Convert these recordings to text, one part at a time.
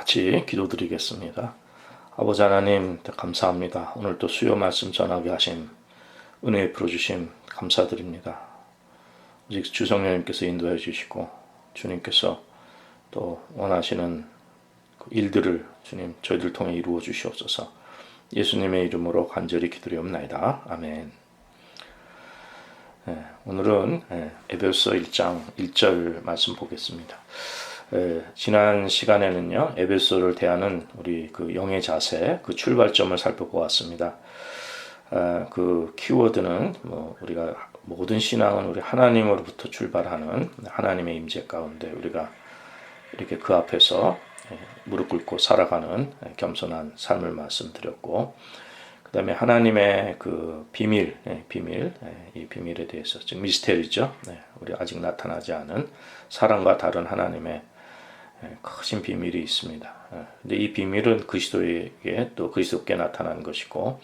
같이 기도드리겠습니다. 아버지 하나님 감사합니다. 오늘 또 수요 말씀 전하게 하신 은혜 풀어주심 감사드립니다. 오직 주성령님께서 인도해 주시고 주님께서 또 원하시는 그 일들을 주님 저희들 통해 이루어 주시옵소서. 예수님의 이름으로 간절히 기도리옵나이다. 아멘. 오늘은 에베소 1장 1절 말씀 보겠습니다. 지난 시간에는요, 에베소를 대하는 우리 그 영의 자세, 그 출발점을 살펴보았습니다. 그 키워드는 우리가 모든 신앙은 우리 하나님으로부터 출발하는 하나님의 임재 가운데 우리가 이렇게 그 앞에서 무릎 꿇고 살아가는 겸손한 삶을 말씀드렸고, 그 다음에 하나님의 그 비밀, 이 비밀에 대해서, 즉 미스테리죠. 우리 아직 나타나지 않은 사랑과 다른 하나님의 크신 비밀이 있습니다. 근데 이 비밀은 그리스도에게 또 그리스도께 나타난 것이고,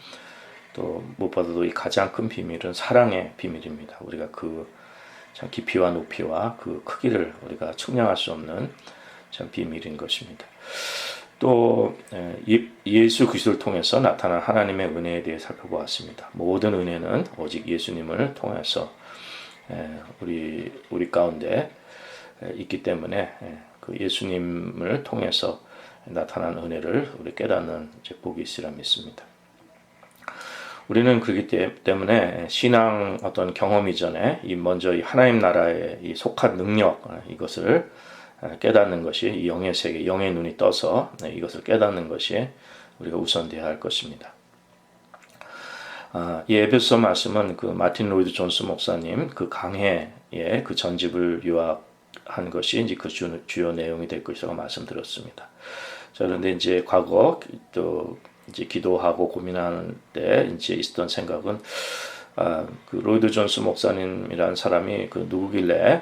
또 무엇보다도 이 가장 큰 비밀은 사랑의 비밀입니다. 우리가 그 참 깊이와 높이와 그 크기를 우리가 측량할 수 없는 참 비밀인 것입니다. 또 예수 그리스도를 통해서 나타난 하나님의 은혜에 대해 살펴보았습니다. 모든 은혜는 오직 예수님을 통해서 우리 가운데 있기 때문에 그 예수님을 통해서 나타난 은혜를 우리 깨닫는 복이 있으리라 믿습니다. 우리는 그렇기 때문에 신앙 어떤 경험 이전에 먼저 이 하나님 나라에 이 속한 능력, 이것을 깨닫는 것이 이 영의 세계, 영의 눈이 떠서 이것을 깨닫는 것이 우리가 우선돼야 할 것입니다. 이 에베소 말씀은 그 마틴 로이드 존스 목사님 그 강해의 그 전집을 요약한 것이 이제 그 주요 내용이 될 것이라고 말씀드렸습니다. 자, 그런데 이제 과거 또 이제 기도하고 고민하는 때 이제 있었던 생각은 그 로이드 존스 목사님이라는 사람이 그 누구길래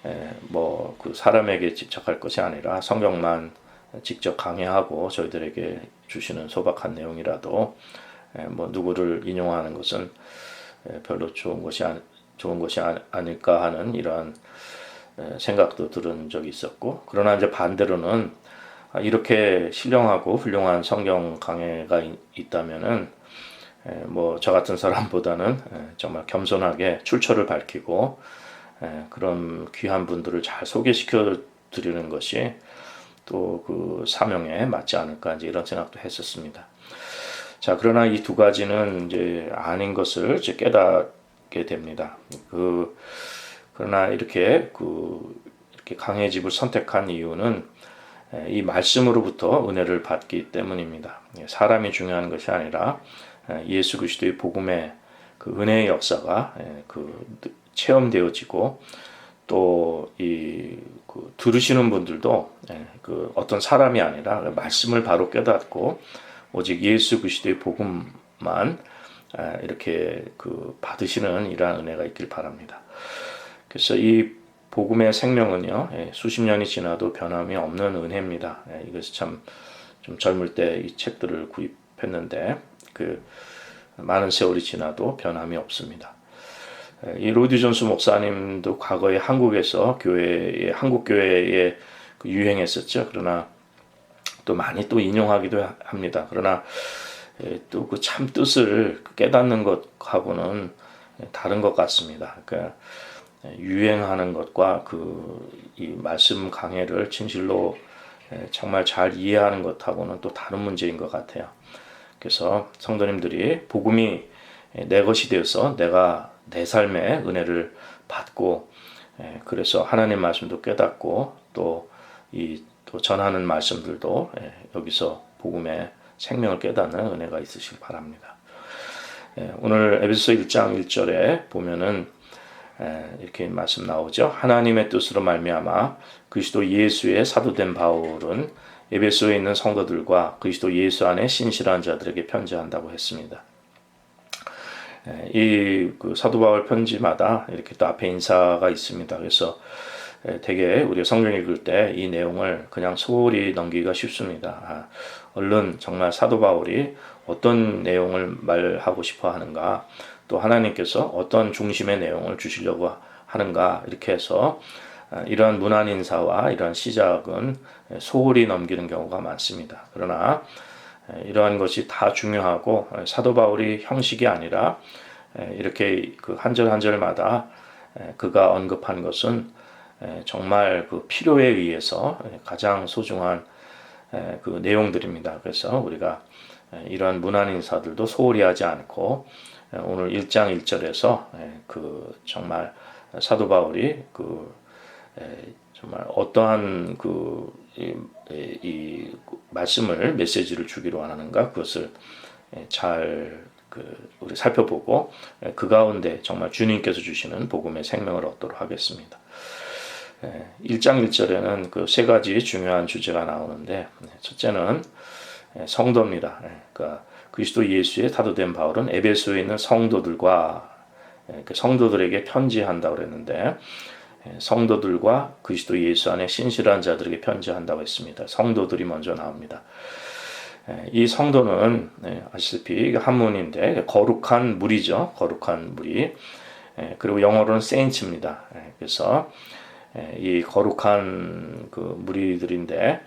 그 사람에게 집착할 것이 아니라 성경만 직접 강해하고 저희들에게 주시는 소박한 내용이라도 누구를 인용하는 것은 별로 좋은 것이 아닐까 하는 이러한 생각도 들은 적이 있었고, 그러나 이제 반대로는 이렇게 신령하고 훌륭한 성경 강해가 있다면은 저 같은 사람보다는 정말 겸손하게 출처를 밝히고 그런 귀한 분들을 잘 소개시켜 드리는 것이 또 그 사명에 맞지 않을까 이제 이런 생각도 했었습니다. 자, 그러나 이 두 가지는 이제 아닌 것을 이제 깨닫게 됩니다. 그러나 이렇게 강해 집을 선택한 이유는 이 말씀으로부터 은혜를 받기 때문입니다. 사람이 중요한 것이 아니라 예수 그리스도의 복음의 그 은혜의 역사가 체험되어지고, 또 들으시는 분들도 그 어떤 사람이 아니라 말씀을 바로 깨닫고 오직 예수 그리스도의 복음만 이렇게 받으시는 이러한 은혜가 있길 바랍니다. 그래서 이 복음의 생명은요, 수십 년이 지나도 변함이 없는 은혜입니다. 이것이 참 좀 젊을 때 이 책들을 구입했는데 많은 세월이 지나도 변함이 없습니다. 이 로이드 존스 목사님도 과거에 한국에서 한국 교회에 유행했었죠. 그러나 또 많이 또 인용하기도 합니다. 그러나 또 그 참 뜻을 깨닫는 것하고는 다른 것 같습니다. 그러니까 유행하는 것과 이 말씀 강해를 진실로 정말 잘 이해하는 것하고는 또 다른 문제인 것 같아요. 그래서 성도님들이 복음이 내 것이 되어서 내가 내 삶의 은혜를 받고, 그래서 하나님 말씀도 깨닫고 또 전하는 말씀들도 여기서 복음의 생명을 깨닫는 은혜가 있으시길 바랍니다. 오늘 에베소 1장 1절에 보면은 이렇게 말씀 나오죠. 하나님의 뜻으로 말미암아 그리스도 예수의 사도된 바울은 에베소에 있는 성도들과 그리스도 예수 안에 신실한 자들에게 편지한다고 했습니다. 그 사도 바울 편지마다 이렇게 또 앞에 인사가 있습니다. 그래서 되게 우리가 성경 읽을 때 이 내용을 그냥 소홀히 넘기기가 쉽습니다. 얼른 정말 사도 바울이 어떤 내용을 말하고 싶어 하는가, 또 하나님께서 어떤 중심의 내용을 주시려고 하는가, 이렇게 해서 이러한 문안 인사와 이러한 시작은 소홀히 넘기는 경우가 많습니다. 그러나 이러한 것이 다 중요하고 사도 바울이 형식이 아니라 이렇게 그 한 절 한 절마다 그가 언급한 것은 정말 그 필요에 의해서 가장 소중한 그 내용들입니다. 그래서 우리가 이러한 문안 인사들도 소홀히 하지 않고 오늘 1장 1절에서 그 정말 사도 바울이 그 정말 어떠한 이 말씀을 메시지를 주기로 하는가 그것을 잘 우리 살펴보고 그 가운데 정말 주님께서 주시는 복음의 생명을 얻도록 하겠습니다. 1장 1절에는 그 세 가지 중요한 주제가 나오는데 첫째는 성도입니다. 그러니까 그리스도 예수의 사도된 바울은 에베소에 있는 성도들과 성도들에게 편지한다고 그랬는데 성도들과 그리스도 예수 안에 신실한 자들에게 편지한다고 했습니다. 성도들이 먼저 나옵니다. 이 성도는 아시다시피 한문인데 거룩한 무리죠. 거룩한 무리. 그리고 영어로는 saints입니다. 그래서 이 거룩한 그 무리들인데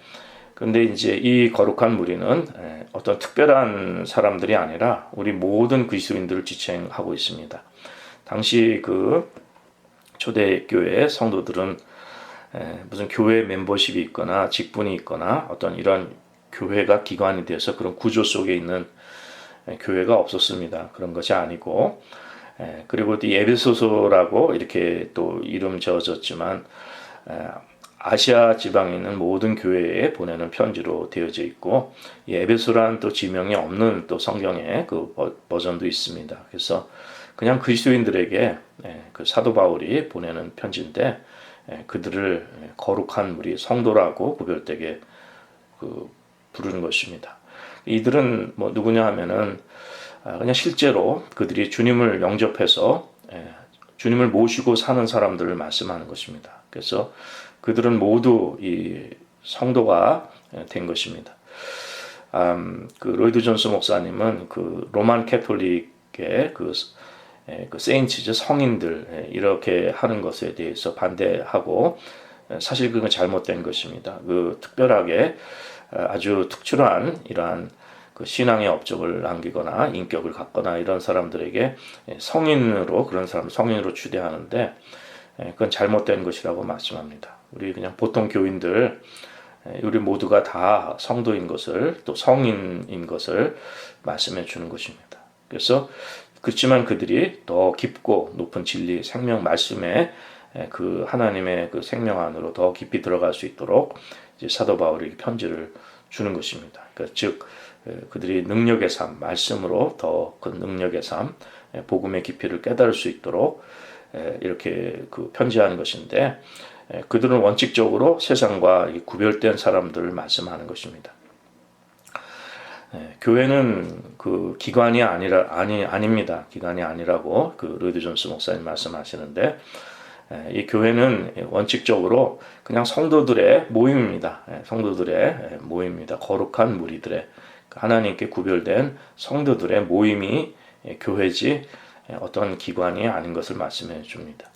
그런데 이제 이 거룩한 무리는 어떤 특별한 사람들이 아니라 우리 모든 그리스도인들을 지칭하고 있습니다. 당시 그 초대교회 성도들은 무슨 교회 멤버십이 있거나 직분이 있거나 어떤 이런 교회가 기관이 돼서 그런 구조 속에 있는 교회가 없었습니다. 그런 것이 아니고 그리고 이 에베소서라고 이렇게 또 이름 지어졌지만 아시아 지방에 있는 모든 교회에 보내는 편지로 되어져 있고 이 에베소라는 또 지명이 없는 또 성경의 그 버전도 있습니다. 그래서 그냥 그리스도인들에게 그 사도 바울이 보내는 편지인데 그들을 거룩한 무리 성도라고 구별되게 부르는 것입니다. 이들은 뭐 누구냐 하면은 그냥 실제로 그들이 주님을 영접해서 주님을 모시고 사는 사람들을 말씀하는 것입니다. 그래서 그들은 모두 이 성도가 된 것입니다. 그 로이드 존스 목사님은 그 로만 캐톨릭의 그 세인츠죠 성인들 이렇게 하는 것에 대해서 반대하고 사실 그건 잘못된 것입니다. 그 특별하게 아주 특출한 이러한 그 신앙의 업적을 남기거나 인격을 갖거나 이런 사람들에게 성인으로 그런 사람 성인으로 추대하는데 그건 잘못된 것이라고 말씀합니다. 우리 그냥 보통 교인들 우리 모두가 다 성도인 것을 또 성인인 것을 말씀해 주는 것입니다. 그래서 그렇지만 그들이 더 깊고 높은 진리 생명 말씀에 그 하나님의 그 생명 안으로 더 깊이 들어갈 수 있도록 이제 사도 바울이 편지를 주는 것입니다. 그러니까 즉 그들이 능력의 삶, 말씀으로 더 그 능력의 삶, 복음의 깊이를 깨달을 수 있도록 이렇게 그 편지하는 것인데 그들은 원칙적으로 세상과 구별된 사람들을 말씀하는 것입니다. 교회는 그 기관이 아닙니다. 기관이 아니라고 그 로이드 존스 목사님 말씀하시는데 이 교회는 원칙적으로 그냥 성도들의 모임입니다. 성도들의 모임입니다. 거룩한 무리들의 하나님께 구별된 성도들의 모임이 교회지 어떤 기관이 아닌 것을 말씀해 줍니다.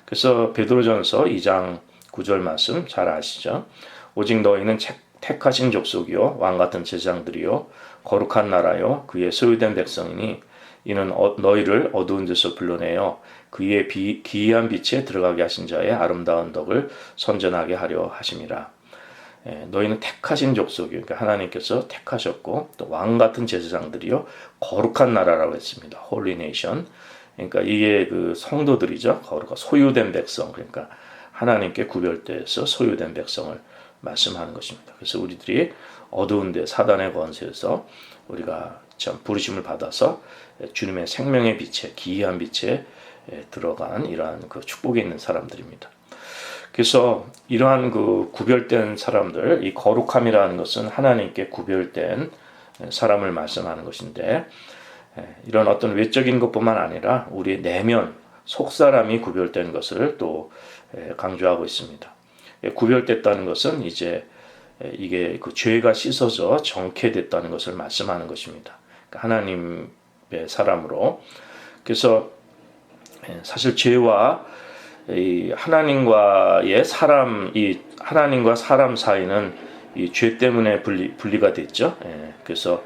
그래서 베드로전서 2장 9절 말씀 잘 아시죠? 오직 너희는 택하신 족속이요 왕같은 제사장들이요 거룩한 나라요 그의 소유된 백성이니 이는 너희를 어두운 데서 불러내어 그의 기이한 빛에 들어가게 하신 자의 아름다운 덕을 선전하게 하려 하심이라. 너희는 택하신 족속이요 그러니까 하나님께서 택하셨고 또 왕같은 제사장들이요 거룩한 나라라고 했습니다. Holy Nation. 그러니까 이게 그 성도들이죠. 거룩한 소유된 백성 그러니까 하나님께 구별돼서 소유된 백성을 말씀하는 것입니다. 그래서 우리들이 어두운 데 사단의 권세에서 우리가 참 부르심을 받아서 주님의 생명의 빛에 기이한 빛에 들어간 이러한 그 축복이 있는 사람들입니다. 그래서 이러한 그 구별된 사람들, 이 거룩함이라는 것은 하나님께 구별된 사람을 말씀하는 것인데 이런 어떤 외적인 것뿐만 아니라 우리의 내면 속사람이 구별된 것을 또 강조하고 있습니다. 구별됐다는 것은 이제 이게 그 죄가 씻어져 정케됐다는 것을 말씀하는 것입니다. 하나님의 사람으로. 그래서 사실 죄와 이 하나님과의 사람, 이 하나님과 사람 사이는 이 죄 때문에 분리가 됐죠. 그래서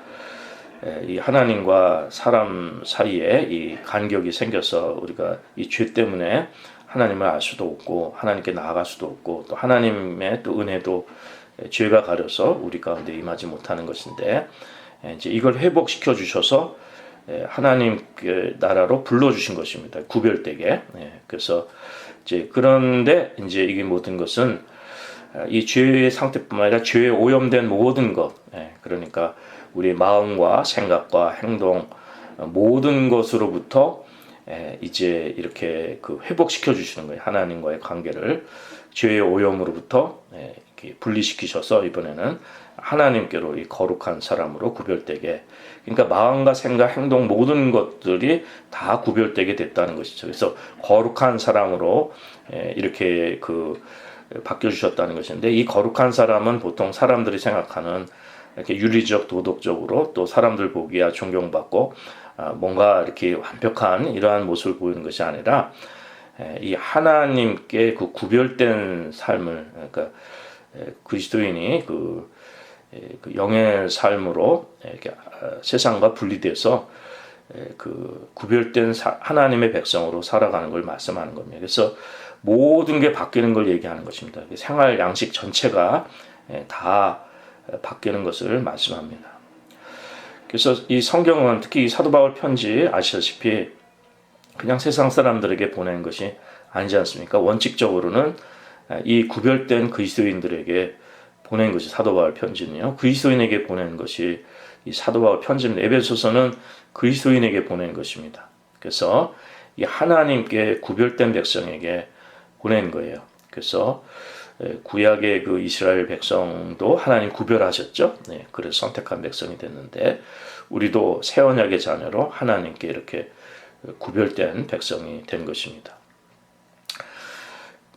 이 하나님과 사람 사이에 이 간격이 생겨서 우리가 이 죄 때문에 하나님을 알 수도 없고 하나님께 나아갈 수도 없고 또 하나님의 또 은혜도 죄가 가려서 우리 가운데 임하지 못하는 것인데 이제 이걸 회복시켜 주셔서 하나님의 나라로 불러주신 것입니다. 구별되게. 그래서 이제 그런데 이제 이게 모든 것은 이 죄의 상태뿐만 아니라 죄에 오염된 모든 것, 그러니까 우리 마음과 생각과 행동 모든 것으로부터 이제 이렇게 그 회복시켜 주시는 거예요. 하나님과의 관계를 죄의 오염으로부터 이렇게 분리시키셔서 이번에는 하나님께로 이 거룩한 사람으로 구별되게, 그러니까 마음과 생각, 행동 모든 것들이 다 구별되게 됐다는 것이죠. 그래서 거룩한 사람으로 이렇게 그 바뀌어 주셨다는 것인데, 이 거룩한 사람은 보통 사람들이 생각하는 이렇게 윤리적, 도덕적으로 또 사람들 보기에 존경받고 뭔가 이렇게 완벽한 이러한 모습을 보이는 것이 아니라 이 하나님께 그 구별된 삶을, 그러니까 그리스도인이 그 영의 삶으로 이렇게 세상과 분리돼서 그 구별된 하나님의 백성으로 살아가는 걸 말씀하는 겁니다. 그래서 모든 게 바뀌는 걸 얘기하는 것입니다. 생활 양식 전체가 다 바뀌는 것을 말씀합니다. 그래서 이 성경은 특히 이 사도 바울 편지 아시다시피 그냥 세상 사람들에게 보낸 것이 아니지 않습니까? 원칙적으로는 이 구별된 그리스도인들에게 보낸 것이 사도 바울 편지는요. 그리스도인에게 보낸 것이 이 사도 바울 편지입니다. 에베소서는 그리스도인에게 보낸 것입니다. 그래서 이 하나님께 구별된 백성에게 보낸 거예요. 그래서 구약의 그 이스라엘 백성도 하나님 구별하셨죠. 그래서 선택한 백성이 됐는데 우리도 새 언약의 자녀로 하나님께 이렇게 구별된 백성이 된 것입니다.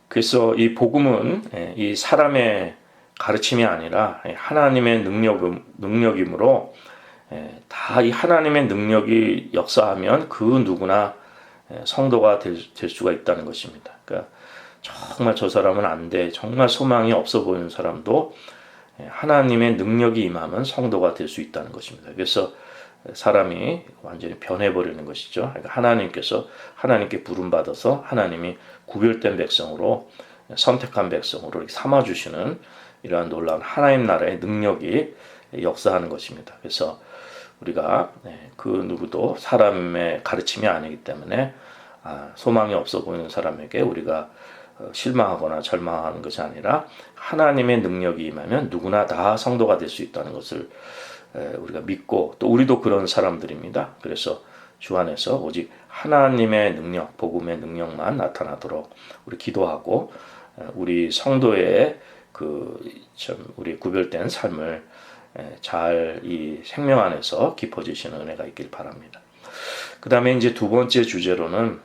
그래서 이 복음은 이 사람의 가르침이 아니라 하나님의 능력이므로 다 이 하나님의 능력이 역사하면 그 누구나 성도가 될 수가 있다는 것입니다. 그러니까 정말 저 사람은 안 돼, 정말 소망이 없어 보이는 사람도 하나님의 능력이 임하면 성도가 될 수 있다는 것입니다. 그래서 사람이 완전히 변해버리는 것이죠. 그러니까 하나님께서 하나님께 부름받아서 하나님이 구별된 백성으로, 선택한 백성으로 삼아주시는 이러한 놀라운 하나님 나라의 능력이 역사하는 것입니다. 그래서 우리가 그 누구도 사람의 가르침이 아니기 때문에 소망이 없어 보이는 사람에게 우리가 실망하거나 절망하는 것이 아니라 하나님의 능력이 임하면 누구나 다 성도가 될 수 있다는 것을 우리가 믿고, 또 우리도 그런 사람들입니다. 그래서 주 안에서 오직 하나님의 능력, 복음의 능력만 나타나도록 우리 기도하고 우리 성도의 우리 구별된 삶을 잘 이 생명 안에서 깊어지시는 은혜가 있길 바랍니다. 그 다음에 이제 두 번째 주제로는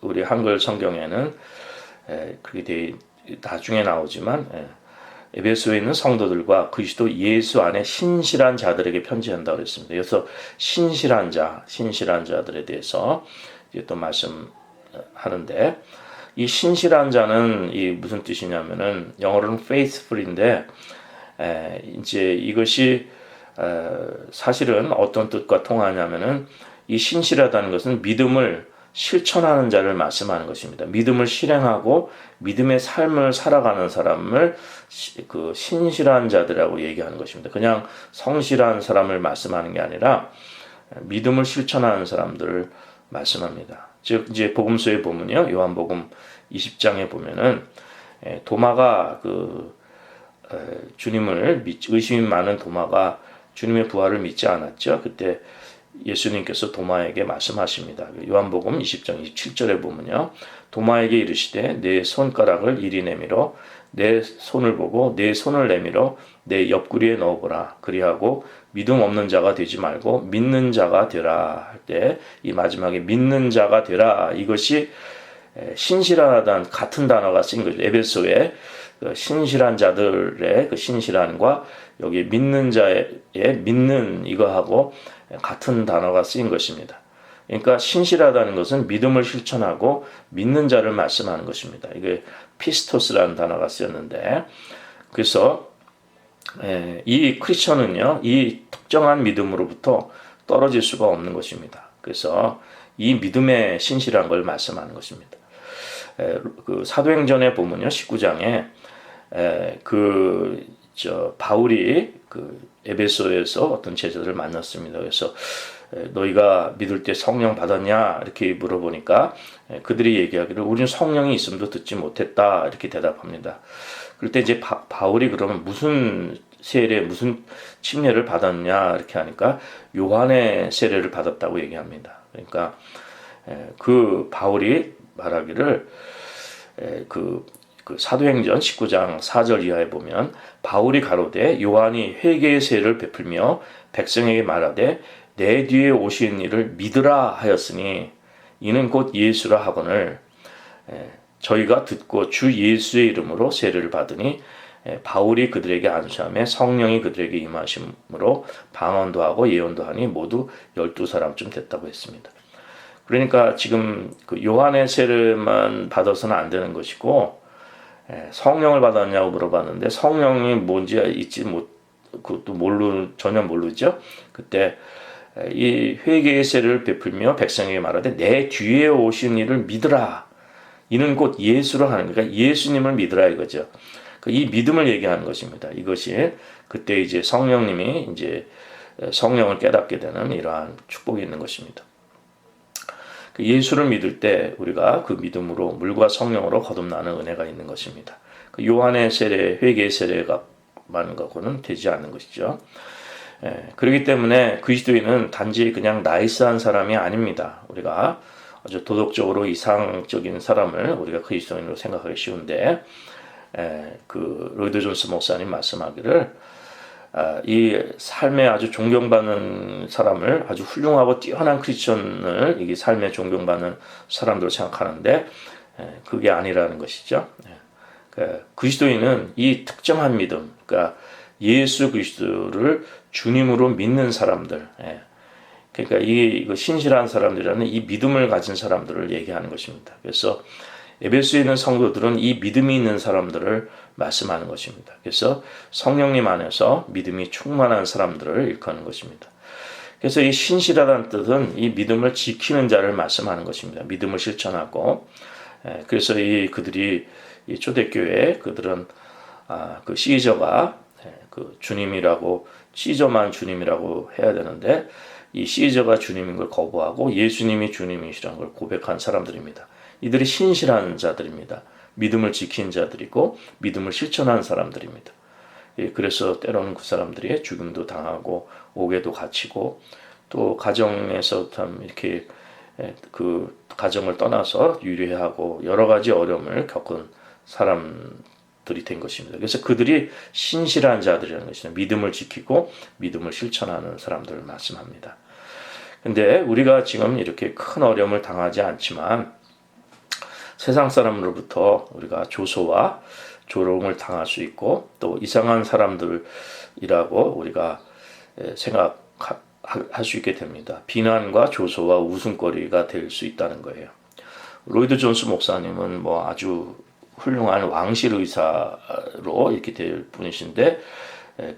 우리 한글 성경에는 그게 나중에 나오지만 에베소에 있는 성도들과 그리스도 예수 안에 신실한 자들에게 편지한다고 그랬습니다. 그래서 신실한 자들에 대해서 이제 또 말씀하는데, 이 신실한 자는 이 무슨 뜻이냐면은 영어로는 faithful인데 이제 이것이 사실은 어떤 뜻과 통하냐면은 이 신실하다는 것은 믿음을 실천하는 자를 말씀하는 것입니다. 믿음을 실행하고 믿음의 삶을 살아가는 사람을 그 신실한 자들이라고 얘기하는 것입니다. 그냥 성실한 사람을 말씀하는 게 아니라 믿음을 실천하는 사람들을 말씀합니다. 즉 이제 복음서에 보면요, 요한복음 20장에 보면은 도마가 주님을 의심이 많은 도마가 주님의 부활을 믿지 않았죠. 그때 예수님께서 도마에게 말씀하십니다. 요한복음 20장 27절에 보면요, 도마에게 이르시되 내 손가락을 이리 내밀어 내 손을 보고 내 손을 내밀어 내 옆구리에 넣어보라. 그리하고 믿음 없는 자가 되지 말고 믿는 자가 되라 할 때 이 마지막에 믿는 자가 되라, 이것이 신실하다는 같은 단어가 쓰인 거죠. 에베소에 신실한 자들의 그 신실함과 여기 믿는 자의 믿는 이거하고 같은 단어가 쓰인 것입니다. 그러니까 신실하다는 것은 믿음을 실천하고 믿는 자를 말씀하는 것입니다. 이게 피스토스라는 단어가 쓰였는데, 그래서 이 크리스천은요, 이 특정한 믿음으로부터 떨어질 수가 없는 것입니다. 그래서 이 믿음의 신실한 걸 말씀하는 것입니다. 그 사도행전에 보면요, 19장에 바울이 그 에베소에서 어떤 제자들을 만났습니다. 그래서 너희가 믿을 때 성령 받았냐 이렇게 물어보니까 그들이 얘기하기를 우리는 성령이 있음도 듣지 못했다 이렇게 대답합니다. 그럴 때 이제 바울이 그러면 무슨 세례 무슨 침례를 받았냐 이렇게 하니까 요한의 세례를 받았다고 얘기합니다. 그러니까 그 바울이 말하기를 그 사도행전 19장 4절 이하에 보면 바울이 가로되 요한이 회개의 세례를 베풀며 백성에게 말하되 내 뒤에 오신 이를 믿으라 하였으니 이는 곧 예수라 하거늘 저희가 듣고 주 예수의 이름으로 세례를 받으니 바울이 그들에게 안수하며 성령이 그들에게 임하심으로 방언도 하고 예언도 하니 모두 12사람쯤 됐다고 했습니다. 그러니까 지금 그 요한의 세례만 받아서는 안 되는 것이고 성령을 받았냐고 물어봤는데 성령이 뭔지 그것도 전혀 모르죠. 그때 이 회개의 세례를 베풀며 백성에게 말하되 내 뒤에 오신 이를 믿으라. 이는 곧 예수로 하는 거니까 예수님을 믿으라 이거죠. 이 믿음을 얘기하는 것입니다. 이것이 그때 이제 성령님이 이제 성령을 깨닫게 되는 이러한 축복이 있는 것입니다. 예수를 믿을 때 우리가 그 믿음으로 물과 성령으로 거듭나는 은혜가 있는 것입니다. 요한의 세례, 회개의 세례가 많은 것과는 되지 않는 것이죠. 그렇기 때문에 그리스도인은 단지 그냥 나이스한 사람이 아닙니다. 우리가 아주 도덕적으로 이상적인 사람을 우리가 그리스도인으로 생각하기 쉬운데 그 로이드 존스 목사님 말씀하기를 이 삶에 아주 존경받는 사람을 아주 훌륭하고 뛰어난 크리스천을 이게 삶에 존경받는 사람들로 생각하는데 그게 아니라는 것이죠. 그리스도인은 이 특정한 믿음, 그러니까 예수 그리스도를 주님으로 믿는 사람들, 그러니까 이거 신실한 사람들이라는 이 믿음을 가진 사람들을 얘기하는 것입니다. 그래서 에베소에 있는 성도들은 이 믿음이 있는 사람들을 말씀하는 것입니다. 그래서 성령님 안에서 믿음이 충만한 사람들을 일컫는 것입니다. 그래서 이 신실하다는 뜻은 이 믿음을 지키는 자를 말씀하는 것입니다. 믿음을 실천하고 그래서 그들이 이 초대교회 그들은 그 시저가 그 주님이라고 시저만 주님이라고 해야 되는데 이 시저가 주님인 걸 거부하고 예수님이 주님이시라는 걸 고백한 사람들입니다. 이들이 신실한 자들입니다. 믿음을 지킨 자들이고 믿음을 실천한 사람들입니다. 그래서 때로는 그 사람들이 죽임도 당하고 옥에도 갇히고 또 가정에서 참 이렇게 그 가정을 떠나서 유리하고 여러 가지 어려움을 겪은 사람들이 된 것입니다. 그래서 그들이 신실한 자들이라는 것입니다. 믿음을 지키고 믿음을 실천하는 사람들을 말씀합니다. 근데 우리가 지금 이렇게 큰 어려움을 당하지 않지만 세상 사람으로부터 우리가 조소와 조롱을 당할 수 있고 또 이상한 사람들이라고 우리가 생각할 수 있게 됩니다. 비난과 조소와 웃음거리가 될 수 있다는 거예요. 로이드 존스 목사님은 뭐 아주 훌륭한 왕실 의사로 이렇게 될 분이신데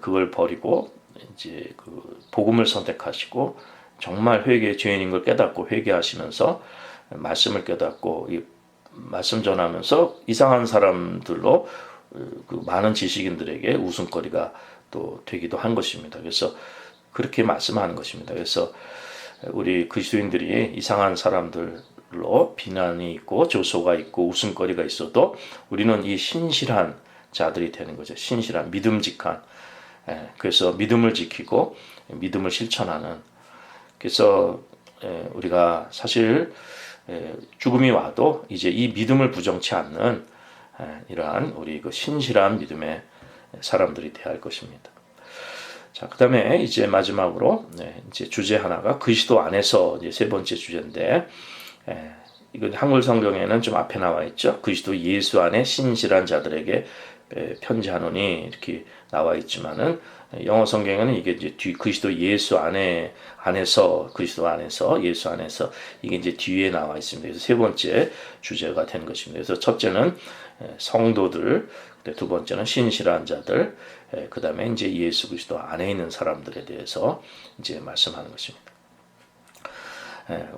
그걸 버리고 이제 그 복음을 선택하시고 정말 죄인인 걸 깨닫고 회개하시면서 말씀을 깨닫고 말씀 전하면서 이상한 사람들로 그 많은 지식인들에게 웃음거리가 또 되기도 한 것입니다. 그래서 그렇게 말씀하는 것입니다. 그래서 우리 그리스도인들이 이상한 사람들로 비난이 있고 조소가 있고 웃음거리가 있어도 우리는 이 신실한 자들이 되는 거죠. 신실한 믿음직한 그래서 믿음을 지키고 믿음을 실천하는 그래서 우리가 사실 죽음이 와도 이제 이 믿음을 부정치 않는 이러한 우리 그 신실한 믿음의 사람들이 되어야 할 것입니다. 자, 그다음에 이제 마지막으로 이제 주제 하나가 그리스도 안에서 이제 세 번째 주제인데 이건 한글 성경에는 좀 앞에 나와 있죠. 그리스도 예수 안에 신실한 자들에게 편지하노니 이렇게 나와 있지만은 영어 성경에는 이게 이제 그리스도 예수 안에서 그리스도 안에서 예수 안에서 이게 이제 뒤에 나와 있습니다. 그래서 세 번째 주제가 된 것입니다. 그래서 첫째는 성도들, 두 번째는 신실한 자들, 그 다음에 이제 예수 그리스도 안에 있는 사람들에 대해서 이제 말씀하는 것입니다.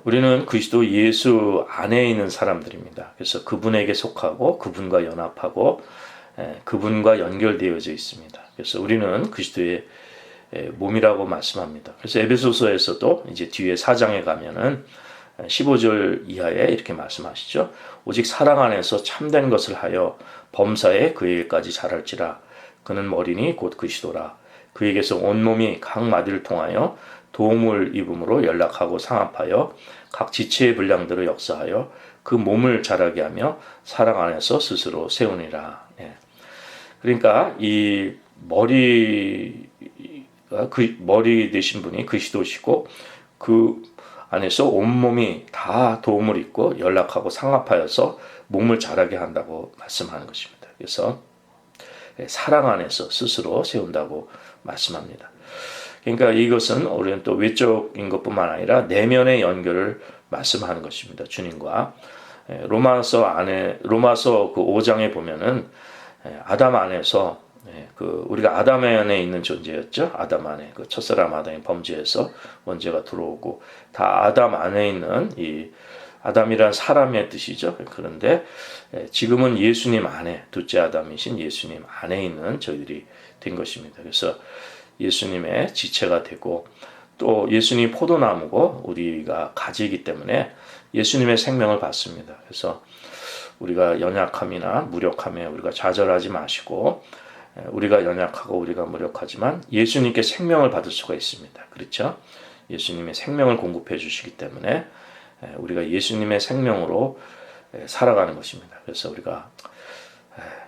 우리는 그리스도 예수 안에 있는 사람들입니다. 그래서 그분에게 속하고 그분과 연합하고 그분과 연결되어져 있습니다. 그래서 우리는 그리스도의 몸이라고 말씀합니다. 그래서 에베소서에서도 이제 뒤에 4장에 가면은 15절 이하에 이렇게 말씀하시죠. 오직 사랑 안에서 참된 것을 하여 범사에 그에게까지 자랄지라. 그는 머리니 곧 그리스도라. 그에게서 온몸이 각 마디를 통하여 도움을 입음으로 연락하고 상합하여 각 지체의 분량대로 역사하여 그 몸을 자라게 하며 사랑 안에서 스스로 세우니라. 그러니까 이 머리 되신 분이 그리스도시고 그 안에서 온몸이 다 도움을 입고 연락하고 상합하여서 몸을 자라게 한다고 말씀하는 것입니다. 그래서 사랑 안에서 스스로 세운다고 말씀합니다. 그러니까 이것은 우리는 또 외적인 것뿐만 아니라 내면의 연결을 말씀하는 것입니다. 주님과 로마서 그 5장에 보면은 아담 안에서 우리가 아담 안에 있는 존재였죠. 아담 안에 그 첫사람 아담의 범죄에서 원죄가 들어오고 다 아담 안에 있는 이 아담이란 사람의 뜻이죠. 그런데 지금은 예수님 안에 둘째 아담이신 예수님 안에 있는 저희들이 된 것입니다. 그래서 예수님의 지체가 되고 또 예수님 포도나무고 우리가 가지이기 때문에 예수님의 생명을 받습니다. 그래서 우리가 연약함이나 무력함에 우리가 좌절하지 마시고 우리가 연약하고 우리가 무력하지만 예수님께 생명을 받을 수가 있습니다. 그렇죠? 예수님의 생명을 공급해 주시기 때문에 우리가 예수님의 생명으로 살아가는 것입니다. 그래서 우리가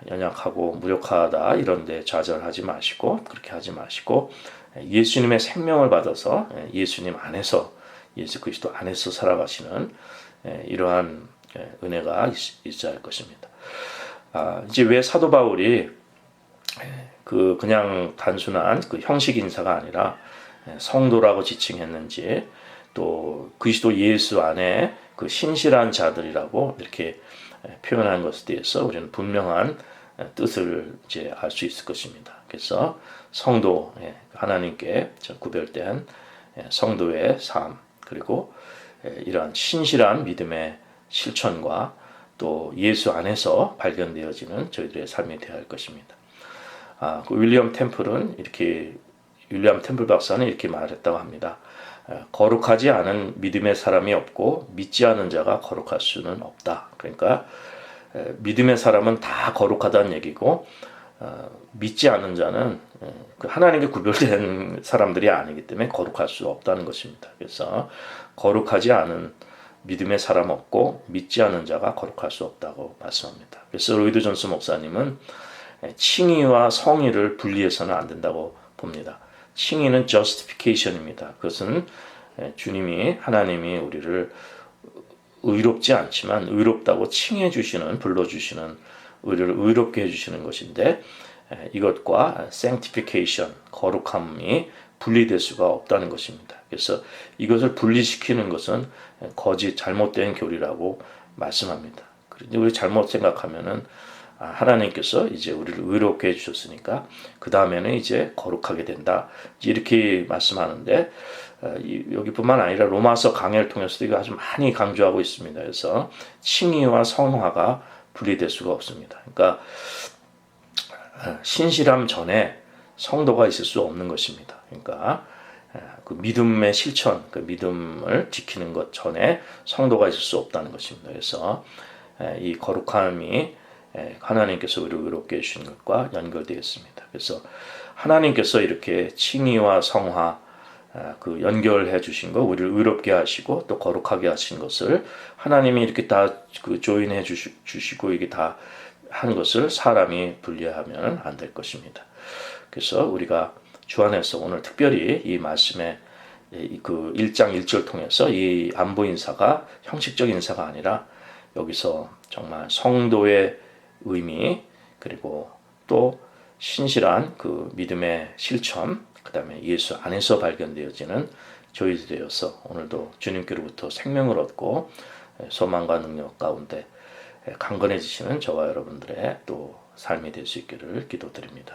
연약하고 무력하다 이런 데 좌절하지 마시고 그렇게 하지 마시고 예수님의 생명을 받아서 예수님 안에서 예수 그리스도 안에서 살아가시는 이러한 은혜가 있어야 할 것입니다. 이제 왜 사도 바울이 그냥 단순한 그 형식 인사가 아니라 성도라고 지칭했는지 또 그리스도 예수 안에 그 신실한 자들이라고 이렇게 표현한 것에 대해서 우리는 분명한 뜻을 이제 알 수 있을 것입니다. 그래서 성도, 하나님께 구별된 성도의 삶, 그리고 이러한 신실한 믿음의 실천과 또 예수 안에서 발견되어지는 저희들의 삶이 되어야 할 것입니다. 그 윌리엄 템플 박사는 이렇게 말했다고 합니다. 거룩하지 않은 믿음의 사람이 없고 믿지 않은 자가 거룩할 수는 없다. 그러니까 믿음의 사람은 다 거룩하다는 얘기고 믿지 않은 자는 하나님께 구별된 사람들이 아니기 때문에 거룩할 수 없다는 것입니다. 그래서 거룩하지 않은 믿음의 사람 없고 믿지 않은 자가 거룩할 수 없다고 말씀합니다. 그래서 로이드 존스 목사님은 칭의와 성의를 분리해서는 안 된다고 봅니다. 칭의는 justification입니다. 그것은 주님이 하나님이 우리를 의롭지 않지만 의롭다고 칭해 주시는 불러주시는 우리를 의롭게 해주시는 것인데 이것과 sanctification 거룩함이 분리될 수가 없다는 것입니다. 그래서 이것을 분리시키는 것은 거짓 잘못된 교리라고 말씀합니다. 그런데 우리 잘못 생각하면은 하나님께서 이제 우리를 의롭게 해주셨으니까 그 다음에는 이제 거룩하게 된다 이렇게 말씀하는데 여기뿐만 아니라 로마서 강해를 통해서도 이거 아주 많이 강조하고 있습니다. 그래서 칭의와 성화가 분리될 수가 없습니다. 그러니까 신실함 전에 성도가 있을 수 없는 것입니다. 그러니까 그 믿음의 실천, 그 믿음을 지키는 것 전에 성도가 있을 수 없다는 것입니다. 그래서 이 거룩함이 하나님께서 우리를 의롭게 해주신 것과 연결되어 있습니다. 그래서 하나님께서 이렇게 칭의와 성화 그 연결해 주신 거, 우리를 의롭게 하시고 또 거룩하게 하신 것을 하나님이 이렇게 다 그 조인해 주시고 이게 다 한 것을 사람이 분리하면 안 될 것입니다. 그래서 우리가 주 안에서 오늘 특별히 이 말씀의 그 1장 1절 통해서 이 안부 인사가 형식적 인사가 아니라 여기서 정말 성도의 의미 그리고 또 신실한 그 믿음의 실천, 그 다음에 예수 안에서 발견되어지는 저희들이 되어서 오늘도 주님께로부터 생명을 얻고 소망과 능력 가운데 강건해지시는 저와 여러분들의 또 삶이 될 수 있기를 기도드립니다.